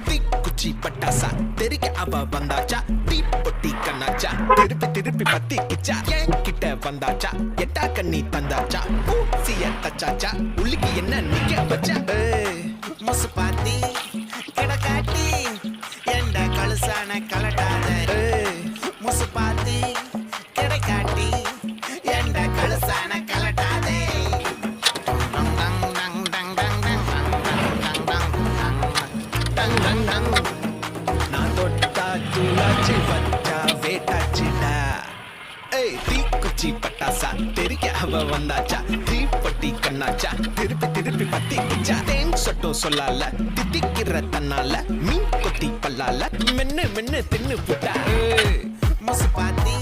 தீக்குச்சி பட்டாசா தெரிக்க அவ வந்தாச்சா, தீ பொட்டி கண்ணாச்சா திருப்பி திருப்பி பத்திக்குச்சா, என் கிட்ட வந்தாச்சா எட்டா கண்ணி தந்தாச்சா, ஊசிய தச்சாச்சா உள்ளிக்கு என்ன நிக்க வச்சா. முசு பாத்தி கிடக்காட்டி எந்த கழுசான கலட்டாத. முசு பாத்தி கிடக்காட்டி எந்த கழுசான கலட்டாதே. நான் தொட்டா தூளாச்சு வச்சா வேட்டாச்சுடா. தீக்குச்சி பட்டாசா தெரிக்க அவ வந்தாச்சா, தீ பொட்டி கண்ணாச்சா திருப்பி திருப்பி பத்திக்குச்சா, தேன் சொட்டும் சொல்லால தித்திக்கிற தன்னால மீன் கொத்தி பல்லால மென்னு மென்னு தின்னு புட்டா. முசு பாத்தி